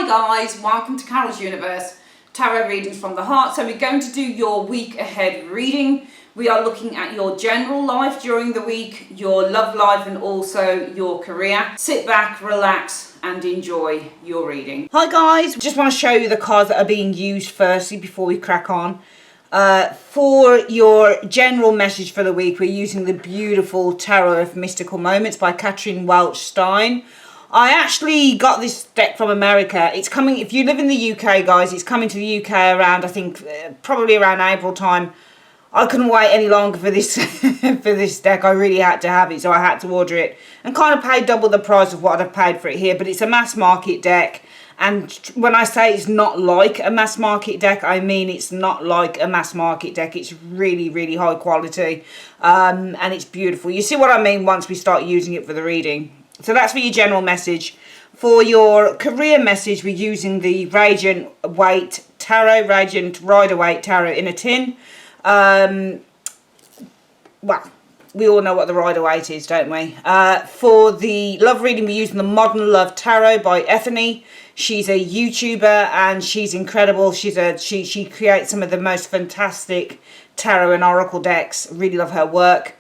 guys, welcome to Carol's Universe, tarot readings from the heart. So we're going to do your week ahead reading. We are looking at your general life during the week, your love life and also your career. Sit back, relax and enjoy your reading. Hi guys, just want to show you the cards that are being used firstly before we crack on. For your general message for the week, we're using the beautiful Tarot of Mystical Moments by Catherine Welch Stein. I actually got this deck from America. It's coming, if you live in the UK, guys, it's coming to the UK around, I think, probably around April time. I couldn't wait any longer for this for this deck. I really had to have it, so I had to order it. And kind of paid double the price of what I've paid for it here, but it's a mass market deck. And when I say it's not like a mass market deck, I mean it's not like a mass market deck. It's really, really high quality, and it's beautiful. You see what I mean once we start using it for the reading. So that's for your general message. For your career message, we're using the Radiant Weight Tarot, Radiant Rider-Waite Tarot in a tin. Well, we all know what the Rider-Waite is, don't we? For the love reading, we're using the Modern Love Tarot by Ethany. She's a YouTuber and she's incredible. She creates some of the most fantastic tarot and oracle decks. Really love her work.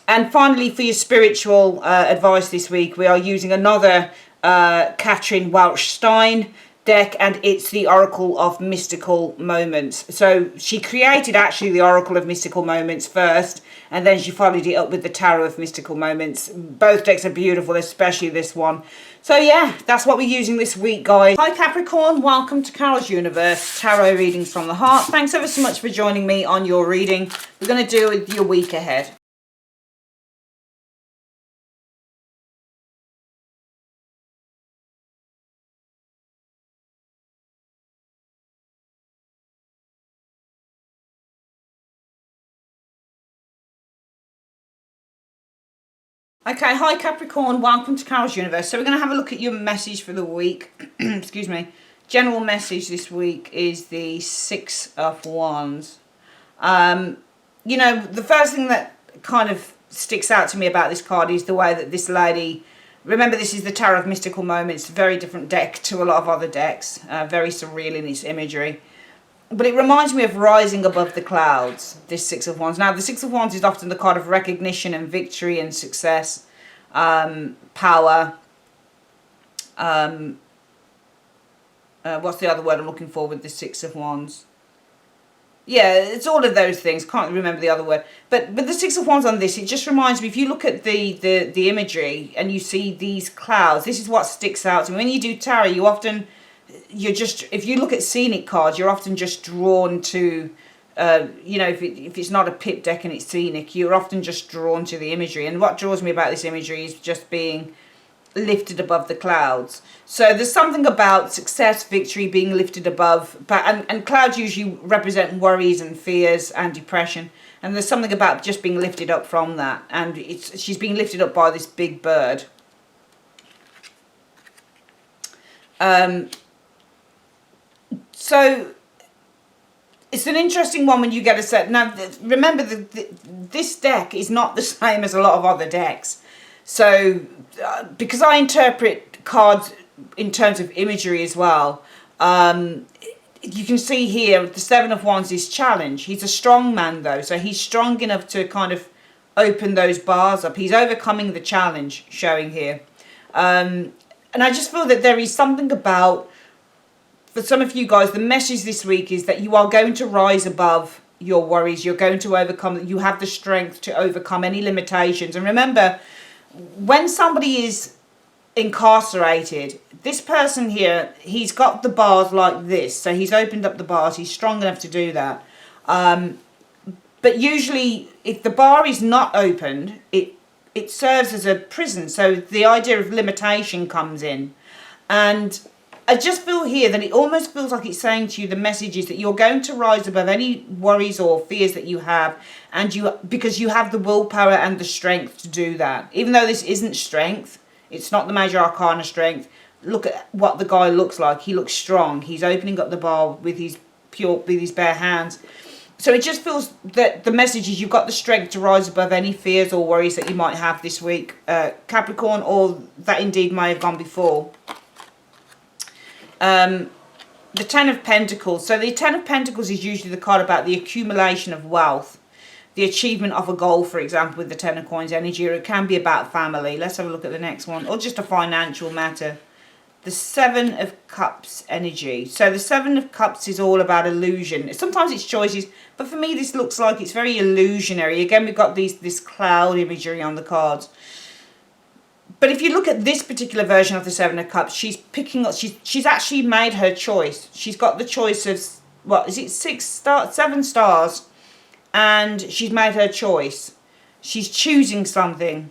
And finally, for your spiritual advice this week, we are using another Catherine Welch Stein deck, and it's the Oracle of Mystical Moments. So she created actually the Oracle of Mystical Moments first, and then she followed it up with the Tarot of Mystical Moments. Both decks are beautiful, especially this one. So yeah, that's what we're using this week, guys. Hi Capricorn, welcome to Carol's Universe, Tarot readings from the heart. Thanks ever so much for joining me on your reading. We're going to do it your week ahead. Okay, hi Capricorn, welcome to Carol's Universe. So we're going to have a look at your message for the week. Excuse me. General message this week is the Six of Wands. You know, the first thing that kind of sticks out to me about this card is the way that this lady, remember this is the Tarot of Mystical Moments, very different deck to a lot of other decks, very surreal in its imagery. But it reminds me of rising above the clouds, this Six of Wands. Now, the Six of Wands is often the card of recognition and victory and success, power. What's the other word I'm looking for with the Six of Wands? Yeah, it's all of those things. Can't remember the other word. But the Six of Wands on this, it just reminds me, if you look at the imagery and you see these clouds, this is what sticks out to me. When you do tarot, you often... if you look at scenic cards, you're often just drawn to, you know, if it's not a pip deck and it's scenic, you're often just drawn to the imagery. And what draws me about this imagery is just being lifted above the clouds. So there's something about success, victory, being lifted above, and clouds usually represent worries and fears and depression. And there's something about just being lifted up from that. And she's being lifted up by this big bird. So it's an interesting one when you get a set. Now, remember, this deck is not the same as a lot of other decks. So, because I interpret cards in terms of imagery as well, you can see here the Seven of Wands is challenge. He's a strong man, though, so he's strong enough to kind of open those bars up. He's overcoming the challenge, showing here. And I just feel that there is something about... For some of you guys, the message this week is that you are going to rise above your worries. You're going to overcome, you have the strength to overcome any limitations. And remember, when somebody is incarcerated, this person here, he's got the bars like this. So he's opened up the bars. He's strong enough to do that. But usually, if the bar is not opened, it serves as a prison. So the idea of limitation comes in. And... I just feel here that it almost feels like it's saying to you, the message is that you're going to rise above any worries or fears that you have, and because you have the willpower and the strength to do that. Even though this isn't strength, it's not the major arcana strength. Look at what the guy looks like. He looks strong. He's opening up the bar with his bare hands. So it just feels that the message is you've got the strength to rise above any fears or worries that you might have this week, Capricorn, or that indeed may have gone before. The Ten of Pentacles. So the Ten of Pentacles is usually the card about the accumulation of wealth, the achievement of a goal, for example, with the Ten of Coins energy, or it can be about family. Let's have a look at the next one, or just a financial matter. The Seven of Cups energy. So the Seven of Cups is all about illusion. Sometimes it's choices, but for me this looks like it's very illusionary. Again, we've got this cloud imagery on the cards. But if you look at this particular version of the Seven of Cups, she's picking up, she's actually made her choice. She's got the choice of, what is it, 7 stars, and she's made her choice. She's choosing something.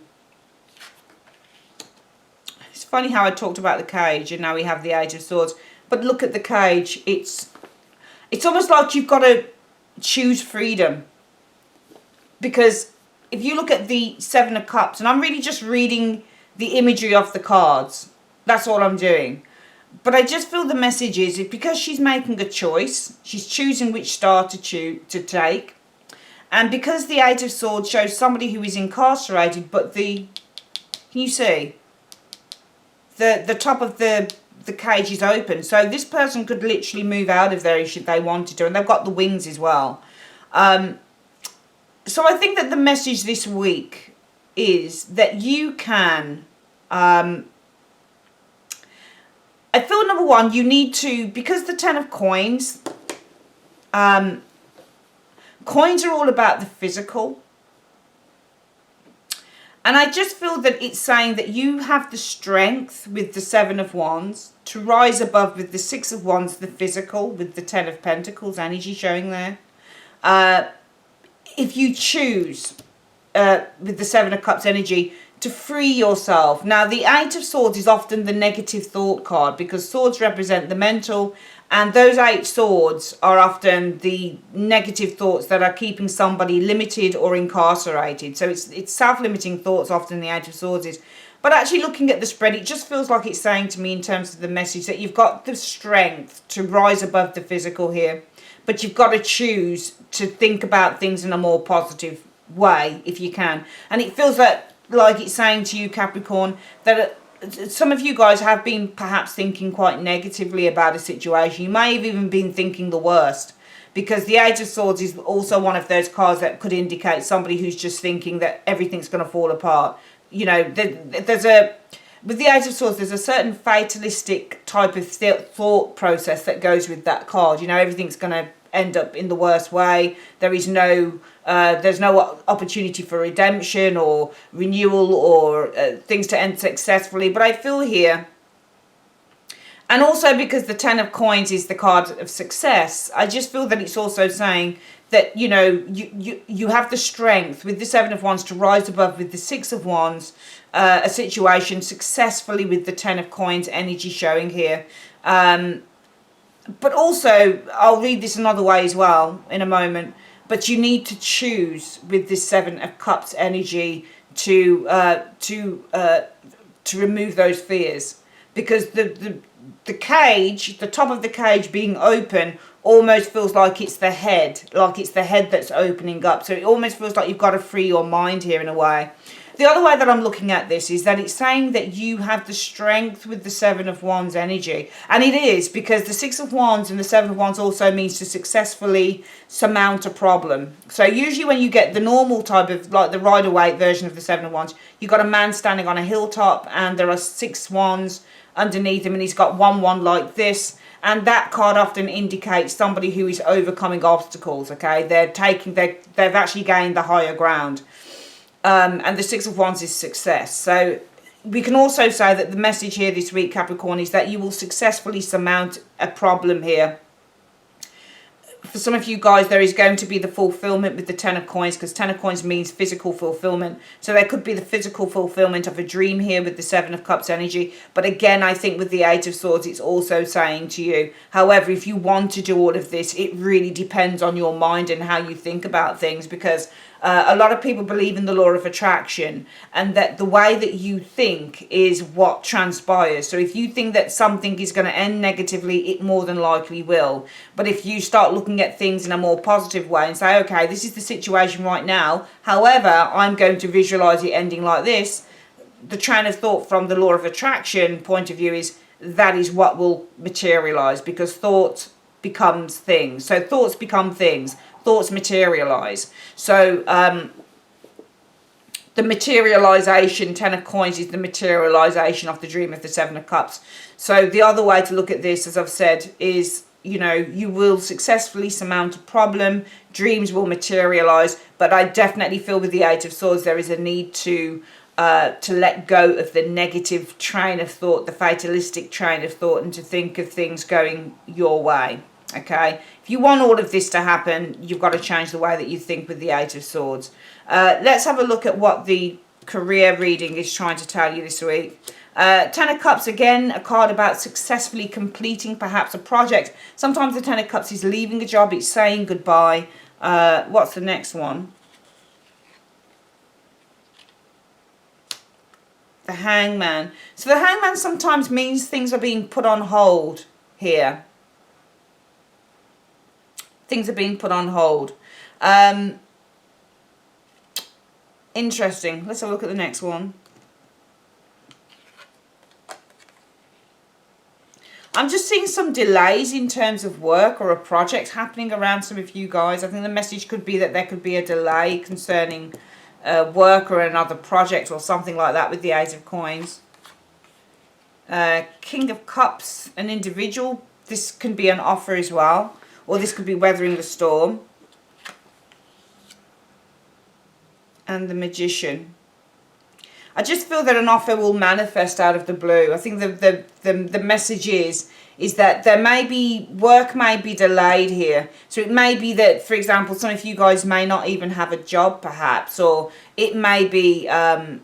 It's funny how I talked about the cage, and now we have the Eight of Swords. But look at the cage. It's almost like you've got to choose freedom. Because if you look at the Seven of Cups, and I'm really just reading the imagery of the cards, that's all I'm doing, but I just feel the message is because she's making a choice, she's choosing which star to take, and because the Eight of Swords shows somebody who is incarcerated, but can you see the top of the cage is open, so this person could literally move out of there if they wanted to, and they've got the wings as well. So I think that the message this week is that you can, I feel number one, you need to, because the Ten of Coins, coins are all about the physical. And I just feel that it's saying that you have the strength with the Seven of Wands to rise above with the Six of Wands, the physical, with the Ten of Pentacles energy showing there. If you choose, with the Seven of Cups energy, to free yourself. Now, the Eight of Swords is often the negative thought card because swords represent the mental, and those 8 swords are often the negative thoughts that are keeping somebody limited or incarcerated. So it's self-limiting thoughts often the Eight of Swords is. But actually looking at the spread, it just feels like it's saying to me in terms of the message that you've got the strength to rise above the physical here, but you've got to choose to think about things in a more positive way if you can. And it feels like it's saying to you, Capricorn, that some of you guys have been perhaps thinking quite negatively about a situation. You may have even been thinking the worst, because the Eight of Swords is also one of those cards that could indicate somebody who's just thinking that everything's going to fall apart. You know, with the Eight of Swords, there's a certain fatalistic type of thought process that goes with that card. You know, everything's going to end up in the worst way. There's no opportunity for redemption or renewal or things to end successfully. But I feel here, and also because the Ten of Coins is the card of success, I just feel that it's also saying that, you know, you have the strength with the Seven of Wands to rise above with the Six of Wands, a situation successfully with the Ten of Coins energy showing here. But also, I'll read this another way as well in a moment, but you need to choose with this Seven of Cups energy to remove those fears, because the cage, the top of the cage being open, almost feels like it's the head that's opening up. So it almost feels like you've got to free your mind here in a way. The other way that I'm looking at this is that it's saying that you have the strength with the Seven of Wands energy. And it is, because the Six of Wands and the Seven of Wands also means to successfully surmount a problem. So usually when you get the normal type of, like the Rider-Waite version of the Seven of Wands, you've got a man standing on a hilltop and there are 6 wands underneath him, and he's got one wand like this. And that card often indicates somebody who is overcoming obstacles, okay? They've actually gained the higher ground. And the Six of Wands is success. So we can also say that the message here this week, Capricorn, is that you will successfully surmount a problem here. For some of you guys, there is going to be the fulfillment with the Ten of Coins, because Ten of Coins means physical fulfillment. So there could be the physical fulfillment of a dream here with the Seven of Cups energy. But again, I think with the Eight of Swords, it's also saying to you, however, if you want to do all of this, it really depends on your mind and how you think about things, because a lot of people believe in the law of attraction, and that the way that you think is what transpires. So if you think that something is going to end negatively, it more than likely will. But if you start looking at things in a more positive way and say, okay, this is the situation right now, however, I'm going to visualize it ending like this, the train of thought from the law of attraction point of view is, that is what will materialize, because thought becomes things. So thoughts become things, thoughts materialize. So the materialization, 10 of coins, is the materialization of the dream of the 7 of cups. So the other way to look at this, as I've said, is, you know, you will successfully surmount a problem, dreams will materialize, but I definitely feel with the 8 of swords there is a need to let go of the negative train of thought, the fatalistic train of thought, and to think of things going your way. Okay, if you want all of this to happen, you've got to change the way that you think with the 8 of swords. Let's have a look at what the career reading is trying to tell you this week. 10 of Cups, again, a card about successfully completing perhaps a project. Sometimes the 10 of Cups is leaving a job, it's saying goodbye. What's the next one? The Hangman. So the Hangman sometimes means things are being put on hold here. Things are being put on hold. Interesting. Let's have a look at the next one. I'm just seeing some delays in terms of work or a project happening around some of you guys. I think the message could be that there could be a delay concerning work or another project or something like that with the 8 of coins. King of Cups, an individual. This can be an offer as well, or this could be weathering the storm. And the Magician. I just feel that an offer will manifest out of the blue. I think the message is that there may be, work may be delayed here. So it may be that, for example, some of you guys may not even have a job perhaps, or it may be, and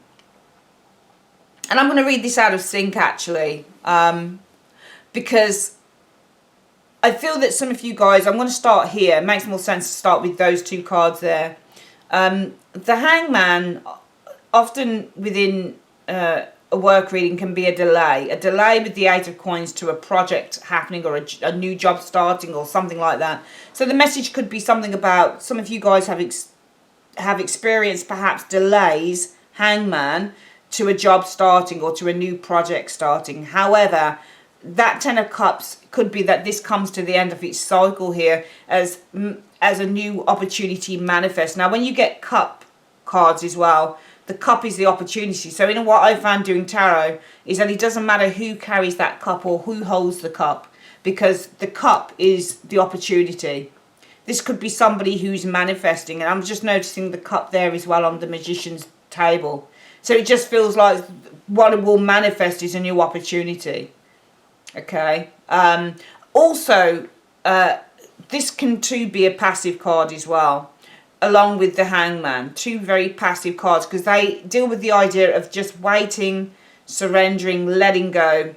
I'm going to read this out of sync actually, because I feel that some of you guys, I'm going to start here. It makes more sense to start with those two cards there. The Hangman, often within a work reading, can be a delay with the 8 of coins to a project happening, or a new job starting, or something like that. So the message could be something about, some of you guys have experienced perhaps delays, Hangman, to a job starting or to a new project starting. However, that 10 of Cups could be that this comes to the end of its cycle here as a new opportunity manifests. Now when you get cup cards as well, the cup is the opportunity. So in what I found doing tarot is that it doesn't matter who carries that cup or who holds the cup, because the cup is the opportunity. This could be somebody who's manifesting, and I'm just noticing the cup there as well on the Magician's table. So it just feels like what it will manifest is a new opportunity. Okay. Also, this can too be a passive card as well, along with the Hangman. Two very passive cards, because they deal with the idea of just waiting, surrendering, letting go,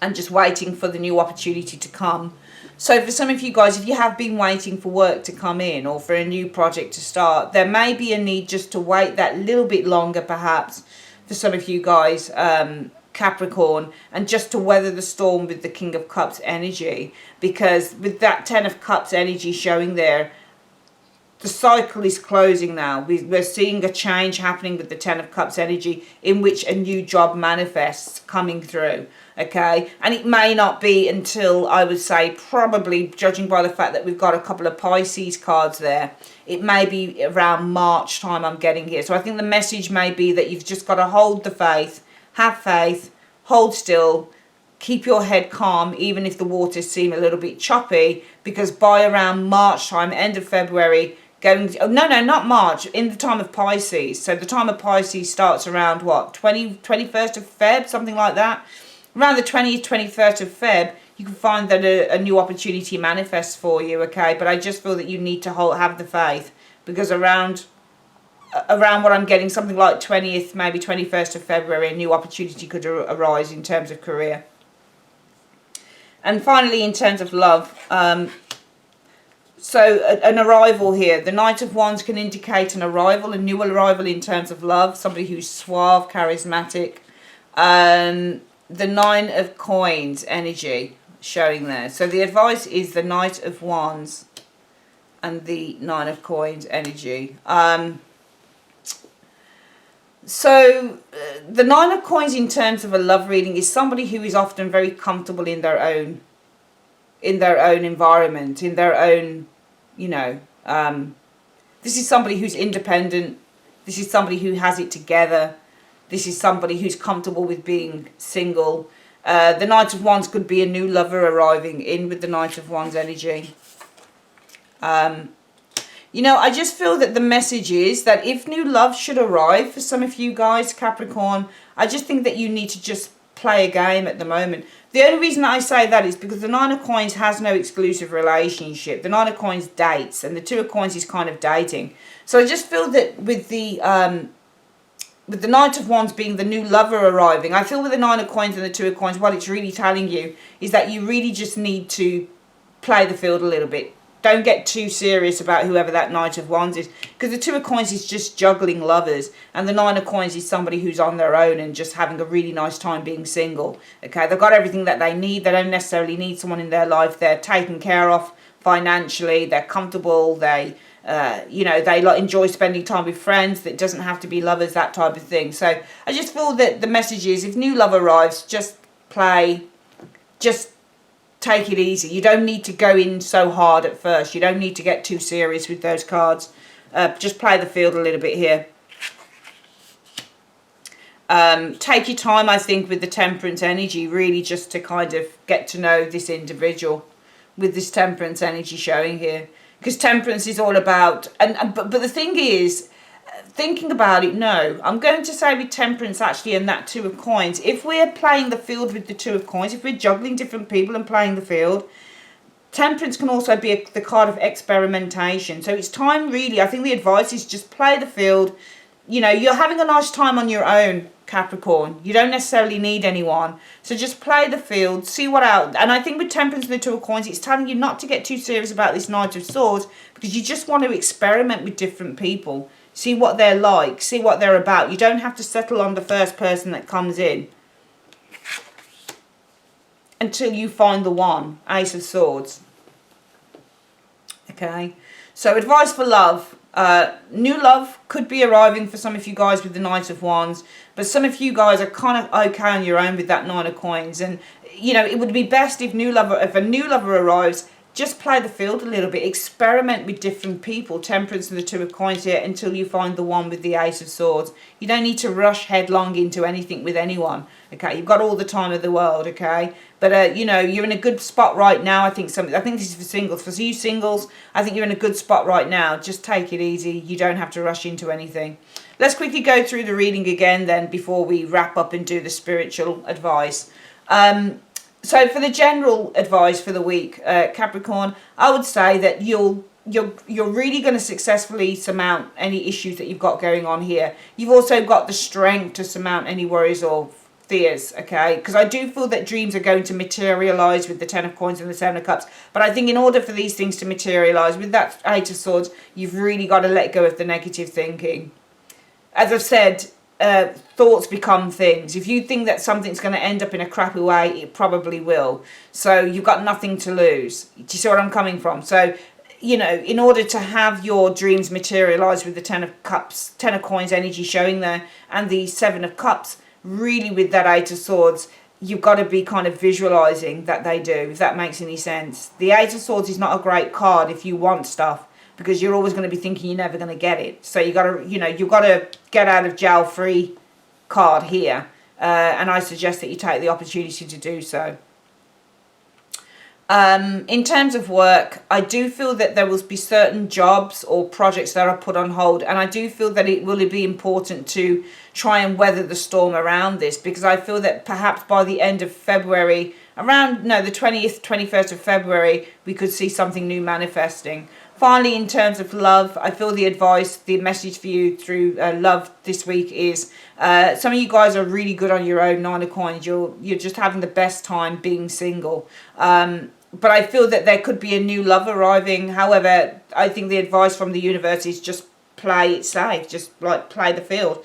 and just waiting for the new opportunity to come. So for some of you guys, if you have been waiting for work to come in or for a new project to start, there may be a need just to wait that little bit longer perhaps for some of you guys, Capricorn, and just to weather the storm with the King of Cups energy. Because with that 10 of Cups energy showing there, the cycle is closing now. We're seeing a change happening with the 10 of Cups energy, in which a new job manifests coming through. Okay, and it may not be until, I would say, probably, judging by the fact that we've got a couple of Pisces cards there, it may be around March time I'm getting here. So I think the message may be that you've just got to hold the faith, have faith, hold still, keep your head calm, even if the waters seem a little bit choppy, because by around March time, end of February, not March, in the time of Pisces. So the time of Pisces starts around what, 21st of Feb, something like that. Around the 20th, 21st of Feb, you can find that a new opportunity manifests for you, okay? But I just feel that you need to have the faith, because around what I'm getting, something like 20th, maybe 21st of February, a new opportunity could arise in terms of career. And finally, in terms of love, so an arrival here. The Knight of Wands can indicate an arrival, a new arrival in terms of love, somebody who's suave, charismatic. The 9 of Coins energy showing there. So the advice is the Knight of Wands and the 9 of Coins energy. So the Nine of Coins in terms of a love reading is somebody who is often very comfortable in their own environment, in their own, you know, this is somebody who's independent. This is somebody who has it together. This is somebody who's comfortable with being single. The Knight of Wands could be a new lover arriving in with the Knight of Wands energy. You know, I just feel that the message is that if new love should arrive for some of you guys, Capricorn, I just think that you need to just play a game at the moment. The only reason I say that is because the Nine of Coins has no exclusive relationship. The Nine of Coins dates, and the Two of Coins is kind of dating. So I just feel that with the Knight of Wands being the new lover arriving, I feel with the Nine of Coins and the Two of Coins, what it's really telling you is that you really just need to play the field a little bit. Don't get too serious about whoever that Knight of Wands is, because the Two of Coins is just juggling lovers, and the Nine of Coins is somebody who's on their own and just having a really nice time being single. Okay, they've got everything that they need. They don't necessarily need someone in their life. They're taken care of financially. They're comfortable. They, you know, they like enjoy spending time with friends. That doesn't have to be lovers, that type of thing. So I just feel that the message is, if new love arrives, just play, just take it easy. You don't need to go in so hard at first. You don't need to get too serious with those cards. Just play the field a little bit here. Take your time, I think, with the Temperance energy, really just to kind of get to know this individual with this Temperance energy showing here. Because Temperance is all about, but the thing is, thinking about it, no, I'm going to say with Temperance actually and that Two of Coins, if we're playing the field with the Two of Coins, if we're juggling different people and playing the field, Temperance can also be the card of experimentation. So it's time, really, I think the advice is just play the field. You know, you're having a nice time on your own, Capricorn. You don't necessarily need anyone. So just play the field, see what out. And I think with Temperance and the Two of Coins, it's telling you not to get too serious about this Knight of Swords, because you just want to experiment with different people. See what they're like, see what they're about. You don't have to settle on the first person that comes in until you find the one. Ace of Swords. Okay, so advice for love. New love could be arriving for some of you guys with the Knight of Wands, but some of you guys are kind of okay on your own with that Nine of Coins. And you know, it would be best if if a new lover arrives, just play the field a little bit. Experiment with different people. Temperance and the Two of Coins here until you find the one with the Ace of Swords. You don't need to rush headlong into anything with anyone. Okay, you've got all the time of the world. Okay, but you know, you're in a good spot right now. I think this is for singles. For you singles, I think you're in a good spot right now. Just take it easy. You don't have to rush into anything. Let's quickly go through the reading again then before we wrap up and do the spiritual advice. So for the general advice for the week, Capricorn, I would say that you're really going to successfully surmount any issues that you've got going on here. You've also got the strength to surmount any worries or fears, okay? Because I do feel that dreams are going to materialise with the Ten of Coins and the Seven of Cups. But I think in order for these things to materialise, with that Eight of Swords, you've really got to let go of the negative thinking. As I've said, thoughts become things. If you think that something's going to end up in a crappy way, it probably will. So you've got nothing to lose. Do you see what I'm coming from? So, you know, in order to have your dreams materialise with the Ten of Cups, Ten of Coins energy showing there, and the Seven of Cups, really with that Eight of Swords, you've got to be kind of visualising that they do, if that makes any sense. The Eight of Swords is not a great card if you want stuff, because you're always going to be thinking you're never going to get it. So you got to, you know, you've got to get out of jail free card here, and I suggest that you take the opportunity to do so. In terms of work, I do feel that there will be certain jobs or projects that are put on hold, and I do feel that it will be important to try and weather the storm around this, because I feel that perhaps by the end of February, the 20th, 21st of February, we could see something new manifesting. Finally, in terms of love, I feel the message for you through love this week is some of you guys are really good on your own, Nine of Coins. You're just having the best time being single. But I feel that there could be a new love arriving. However, I think the advice from the universe is just play it safe. Just like play the field.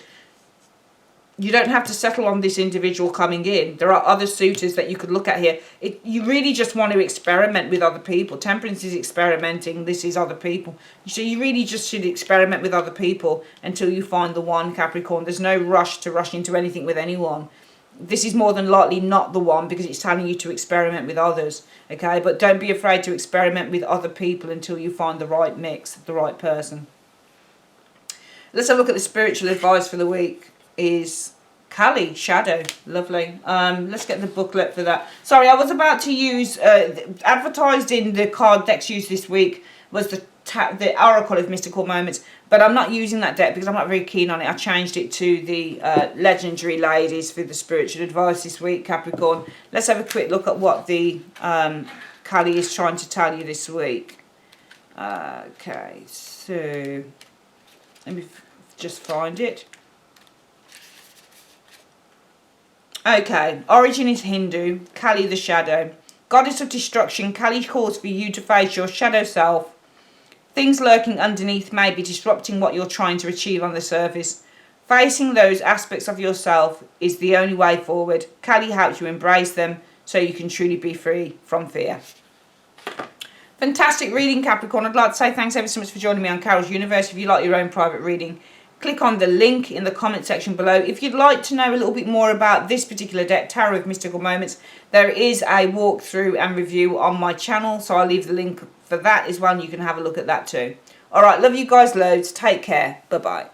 You don't have to settle on this individual coming in. There are other suitors that you could look at here. You really just want to experiment with other people. Temperance is experimenting. This is other people. So you really just should experiment with other people until you find the one, Capricorn. There's no rush to rush into anything with anyone. This is more than likely not the one because it's telling you to experiment with others. Okay, but don't be afraid to experiment with other people until you find the right mix, the right person. Let's have a look at the spiritual advice for the week. Is Kali, Shadow. Lovely. Let's get the booklet for that. Sorry, I was about to use, advertised in the card decks used this week was the Oracle of Mystical Moments, but I'm not using that deck because I'm not very keen on it. I changed it to the Legendary Ladies for the spiritual advice this week, Capricorn. Let's have a quick look at what the Kali is trying to tell you this week. Okay, so let me just find it. Okay, origin is Hindu, Kali the shadow. Goddess of destruction, Kali calls for you to face your shadow self. Things lurking underneath may be disrupting what you're trying to achieve on the surface. Facing those aspects of yourself is the only way forward. Kali helps you embrace them so you can truly be free from fear. Fantastic reading, Capricorn. I'd like to say thanks ever so much for joining me on Carol's Universe. If you like your own private reading, click on the link in the comment section below. If you'd like to know a little bit more about this particular deck, Tarot of Mystical Moments, there is a walkthrough and review on my channel, so I'll leave the link for that as well, and you can have a look at that too. Alright, love you guys loads. Take care. Bye-bye.